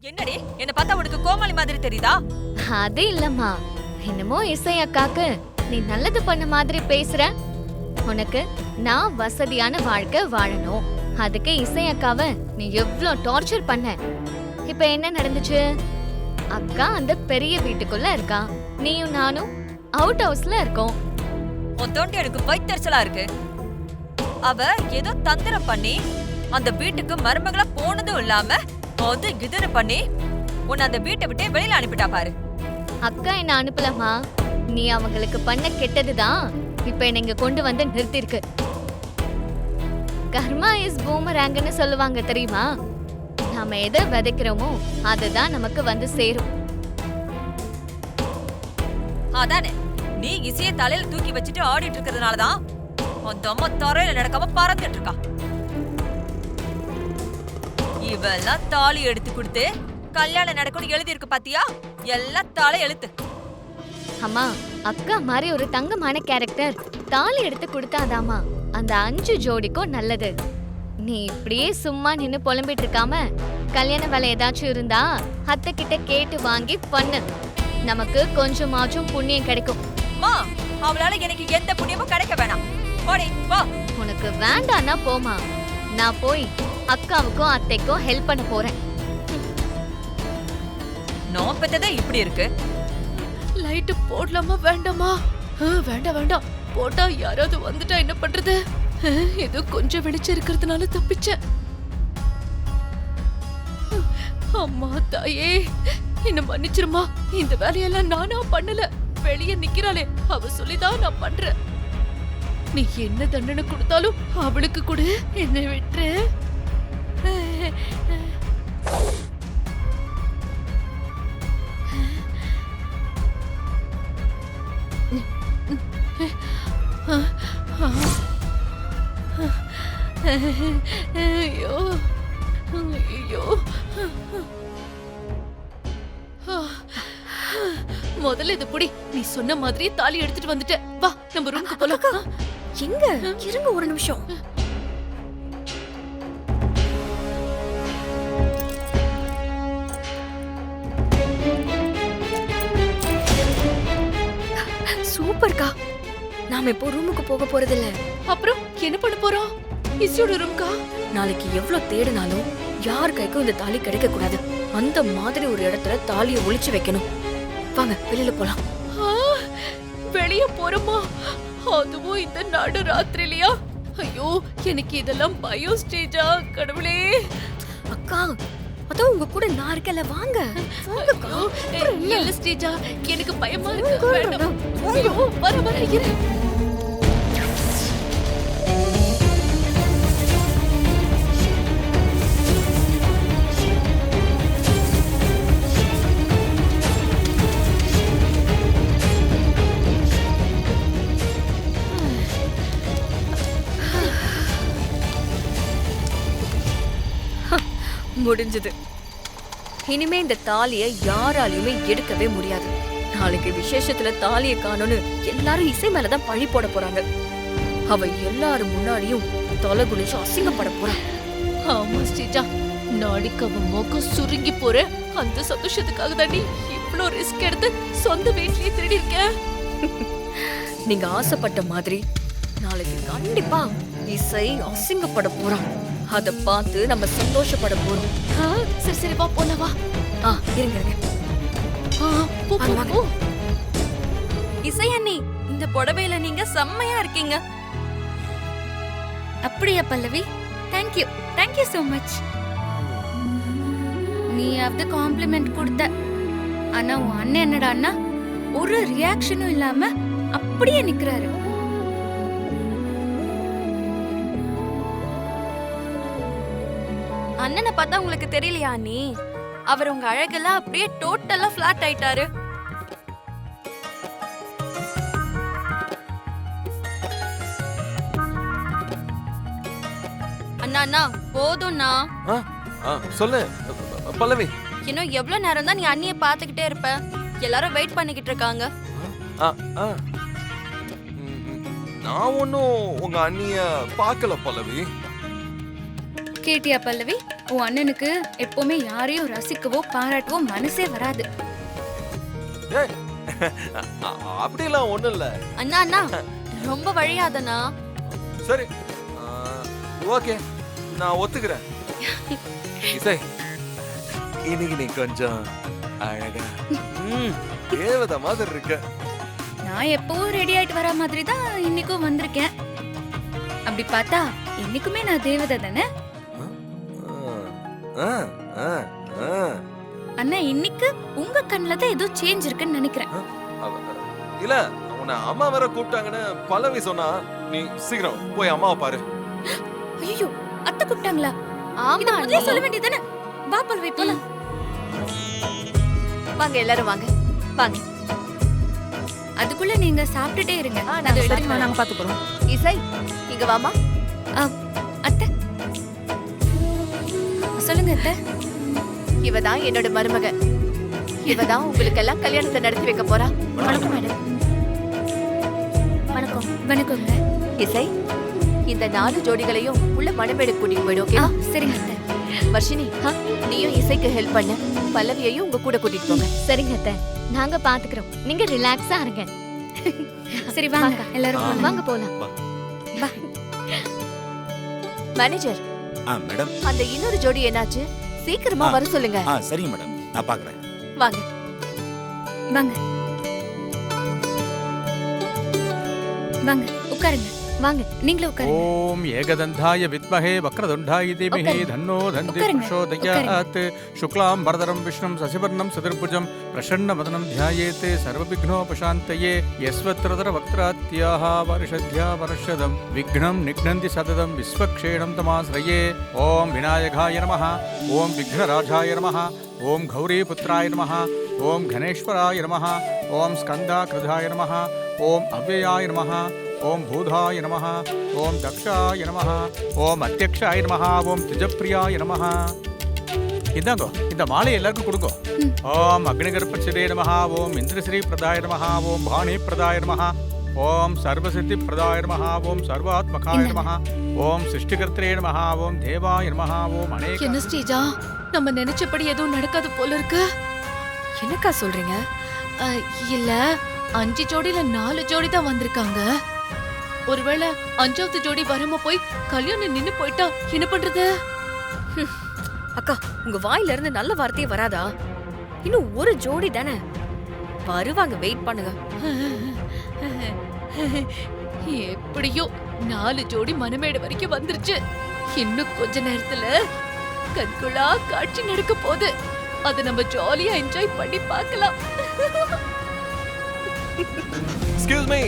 என்னடி என்ன பார்த்தா உனக்கு கோமாளி மாதிரி தெரியுதா? அது இல்லம்மா, என்னமோ இசை அக்காக்கு நீ நல்லது பண்ண மாதிரி பேசுற. உனக்கு நான் வசதியான வாழ்க்கை வாழணும், அதுக்கு இசை அக்காவை நீ எவ்ளோ டார்ச்சர் பண்ண. இப்ப என்ன நடந்துச்சு? அக்கா அந்த பெரிய வீட்டுக்குள்ள இருக்கா, நீயும் நானும் அவுட் ஹவுஸ்ல இருக்கோம். மொத்தோண்டி எனக்கு வயித்தெரிச்சலா இருக்கு. அவ ஏதோ தந்திரம் பண்ணி அந்த வீட்டுக்கு மருமகளா போனதும் இல்லாம அது இதுன்னு பண்ணி உன்னை அந்த வீட்டை விட்டே வெளியில அனுப்பிட்டா பாரு. அக்கா என்ன அனுப்பலமா, நீ அவங்களுக்கு பண்ண கெட்டதுதான் இப்ப என்ன இங்க கொண்டு வந்து நிறுத்திருக்கு. கர்மா இஸ் பூமராங்கன்னு சொல்லுவாங்க தெரியுமா? நாம எதை விதைக்கிறோமோ அதுதான் நமக்கு வந்து சேரும். அதானே, நீ இசைய தலையில தூக்கி வச்சுட்டு ஆடிட்டு இருக்கிறதுனாலதான் அந்த அம்மா தரையில நடக்காம பறந்துட்டு இருக்கா. இவெல்லாம் தாலி எடுத்து கொடுத்து கல்யாணம் நடக்கணும் எழுதி இருக்கு பாத்தியா? எல்லாம் தாலி எழுத்து. அம்மா, அக்கா மாதிரி ஒரு தங்கமான கேரக்டர் தாலி எடுத்து கொடுத்தாதாமா அந்த 5 ஜோடிக்கும் நல்லது. நீ இப்படியே சும்மா நின்னு புலம்பிட்டு இருக்காம கல்யாண வேலை ஏதாச்சும் இருந்தா அத்தை கிட்ட கேட்டு வாங்கி பண்ணு. நமக்கு கொஞ்சமாச்சும் புண்ணியம் கிடைக்கும். மா, அவளால எனக்கு எந்த புண்ணியமும் கிடைக்க வேணாம். போடி போ. உனக்கு வேண்டான்னா போமா, நான் போய் அக்காவுக்கும் அத்தைக்கும் ஹெல்ப் பண்ண போறேன். நான் பெத்ததே இப்படி இருக்கு. லைட் போடலாமா வேண்டாமா? வேண்டாம் வேண்டாம், போட்டா யாராவது வந்துட்டா என்ன பண்றது? ஏதோ கொஞ்சம் வெளிச்சம் இருக்கிறதுனால தப்பிச்சேன். அம்மா தாயே, என்ன மன்னிச்சிருமா. இந்த வேலையெல்லாம் நானா பண்ணல, வெளியே நிக்கிறாளே அவ சொல்லிதான் நான் பண்றேன். நீ என்ன தண்டனை கொடுத்தாலும் அவளுக்கு கொடு, என்ன விட்டுரு. ஐயோ ஐயோ, முதல்ல இது புடி. நீ சொன்ன மாதிரி தாலி எடுத்துட்டு வந்துட்ட. வா நம்ம ரூமுக்கு போலாம். எங்க இருங்க ஒரு நிமிஷம். சூப்பர்க்கா, நாம இப்போ ரூமுக்கு போக போறதில்ல. அப்புறம் என்ன பண்ண போறோம்? இசையோட ரூம்கா? நாளைக்கு எவ்வளவு தேடினாலும் யார் கைக்கும் இந்த தாலி கிடைக்க கூடாது. அந்த மாதிரி ஒரு இடத்துல தாலியை ஒளிச்சு வைக்கணும். வாங்க வெளியில போலாம். வெளிய போறோமா? அதுவும் இந்த நடு ராத்திரிலையா? ஐயோ, எனக்கு இதெல்லாம் பயோ ஸ்டேஜா. கடவுளே. அக்கா, அதோ உங்க கூட நான் இருக்கல, வாங்க. இல்ல ஸ்டேஜா, எனக்கு பயமா இருக்கு. வேண்டாம். ஐயோ, வர வர இரு. முடிஞ்சது. இனிமே இந்த தாலியை யாராலையுமே எடுக்கவே முடியாது. நாளைக்கு விசேஷத்துல தாலியை காணோன்னு எல்லாரும் இசை மேலதான் பழி போட போறாங்க. அவ எல்லாரும் முன்னாடியும் தலை குனிச்சு அசிங்கப்பட போறா. ஆமா ஸ்டேஜா, நாளைக்கு அவ முகம் சுருங்கி போற அந்த சந்தோஷத்துக்காக தாண்டி இவ்ளோ ரிஸ்க் எடுத்து சொந்த வீட்லயே திருடி இருக்க. நீங்க ஆசைப்பட்ட மாதிரி நாளைக்கு கண்டிப்பா இசை அசிங்கப்பட போறான். அத பார்த்து நம்ம சந்தோஷப்பட போறோம். சரி சரி, வா போலாம் வா. இருங்க போ, போ, போ. இசை அண்ணி, இந்த புடவையில நீங்க செம்மையா இருக்கீங்க. அப்படியா Pallavi? Thank you, thank you so much. நீயாவது காம்ப்ளிமெண்ட் கொடுத்த, ஆனா உன் அண்ணன் என்னடான்னா ஒரு ரியாக்ஷனும் இல்லாம அப்படியே நிக்கிறாரு. அண்ணனை பார்த்தா உங்களுக்கு தெரியலையா அண்ணி? அவர் உங்க அழகெல்லாம் அப்படியே டோட்டலா ஃபிளாட் ஆயிட்டாரு. அண்ணா அண்ணா போதும்ண்ணா. சொல்லு பல்லவி. இன்னும் எவ்வளவு நேரம் தான் நீ அண்ணிய பாத்துக்கிட்டே இருப்ப? எல்லாரும் வெயிட் பண்ணிக்கிட்டு இருக்காங்க. நான் ஒன்னும் உங்க அண்ணிய பார்க்கல பல்லவி. கேட்டியா பல்லவி, உன் அண்ணனுக்கு எப்பவுமே யாரையும் ரசிக்கவோ பாராட்டவோ மனசே வராது. ஏய், அப்படிலாம் ஒண்ணும் இல்ல. அண்ணா அண்ணா ரொம்ப வழியாதண்ணா. சரி, ஓகே, நான் ஒத்துக்கிறேன். இசை, இன்னைக்கு நீ கொஞ்சம் அழகா தேவதை மாதிரி இருக்க. நான் எப்பவும் ரெடி ஆயிட்டு வர மாதிரி தான் இன்னைக்கும் வந்திருக்கேன். அப்படி பார்த்தா இன்னைக்குமே நான் தேவதை தானே. ஆ, ஆ, ஆ. அண்ணா இன்னைக்கு உங்க கண்ணுல தான் ஏதோ சேஞ்ச் இருக்குன்னு நினைக்கிறேன். இல்ல, உன்னை அம்மா வேற கூப்பிட்டாங்கன்னு பல்லவி சொன்னா. நீ சீக்கிரம் போய் அம்மாவை பாரு. ஐயோ, அத்தை கூப்பிட்டாங்களா? ஆமா இத முதல்ல சொல்ல வேண்டியதானே. வா பல்வி போலாம். வாங்க எல்லாரும் வாங்க வாங்க. அதுக்குள்ள நீங்க சாப்பிட்டுட்டே இருங்க. நாங்க எடுத்துட்டு நாங்க பாத்துக்கிறோம். இசை இங்க வாமா. அத்தை சொல்லுங்க அத்தை. இவதான் என்னோட மருமக. இவதான் உங்களுக்கு எல்லாம் கல்யாணத்தை நடத்தி வைக்க போறா. வணக்கம் மேடம். வணக்கம். வணக்கங்க. இசை, இந்த 4 ஜோடிகளையும் உள்ள மணமேடு கூட்டிட்டு போயிடு. ஓகே சரிங்க அத்தை. வர்ஷினி, நீயும் இசைக்கு ஹெல்ப் பண்ணு. பல்லவியையும் உங்க கூட கூட்டிட்டு போங்க. சரிங்க அத்தை, நாங்க பாத்துக்கிறோம். நீங்க ரிலாக்ஸா இருங்க. சரி வாங்க எல்லாரும் போலாம். வாங்க போலாம். வா. Manager, madam. அந்த இன்னொரு ஜோடி என்னாச்சு? சீக்கிரமா வர சொல்லுங்க. சரிங்க மேடம், நான் பாக்குறேன். வாங்க வாங்க வாங்க உட்காருங்க. வாங்க நீங்களும் உட்காருங்க. ஓம் ஏகதந்தாய வித்மஹே வக்ரதுண்டாய தீமஹி தன்னோ தந்தி உட்காருங்க. பிரசோதயாத் சுக்லாம் பரதரம் விஷ்ணும் சசிவர்ணம் சதுர்புஜம் பிரசன்னவதனம் த்யாயேத் சர்வவிக்னோபசாந்தயே யஸ்வத்ரதர வக்ராத்யாஹ வருஷத்யா வருஷதம் விக்னம் நிக்னந்தி சததம் விஸ்வக்ஷேணம் தமாஸ்ரயே. ஓம் விநாயகாய நமः, ஓம் விக்னராஜாய நமः, ஓம் கௌரிபுத்ராய நமः, ஓம் கணேஸ்வராய நமः, ஓம் ஸ்கந்தாகிருதாய நமः, ஓம் அவ்யயாய நமः, ஓம் பூதாய நமः, ஓம் தக்ஷாய நமः, ஓம் அத்தியக்ஷாய நமः, ஓம் திஜப்பிரியாய நமः. இந்தாங்கோ, இந்த மாலை எல்லாருக்கும் கொடுங்கோ. ஓம் அக்னிகர்பச்சிதே நமः, ஓம் இந்திரஸ்ரீ பிரதாய நமः, ஓம் பாணி பிரதாய நமः, ஓம் சர்வசித்தி பிரதாய நமः, ஓம் சர்வாத்மகாய நமः, ஓம் சிருஷ்டிகர்த்தரே நமः, ஓம் தேவாய நமः, ஓம் அநேக. என்ன ஸ்ரீஜா, நம்ம நினைச்சபடி எதுவும் நடக்காது போல இருக்கு. என்னக்கா சொல்றீங்க? இல்ல, 5 ஜோடியில 4 ஜோடி தான் வந்திருக்காங்க. ஒருவேளை 5வது ஜோடி வராம போய் கல்யாணம் நின்னு போயிட்டா என்ன பண்றது? அக்கா, உங்க வாயில இருந்து நல்ல வார்த்தையே வராதா? இன்னும் ஒரு ஜோடி தானே வருவாங்க, வெயிட் பண்ணுங்க. எப்படியோ 4 ஜோடி மணமேடு வரைக்கும் வந்துருச்சு. இன்னும் கொஞ்ச நேரத்துல கண்குள்ளா காட்சி நடக்க போகுது. அதை நம்ம ஜாலியா என்ஜாய் பண்ணி பார்க்கலாம். Excuse me,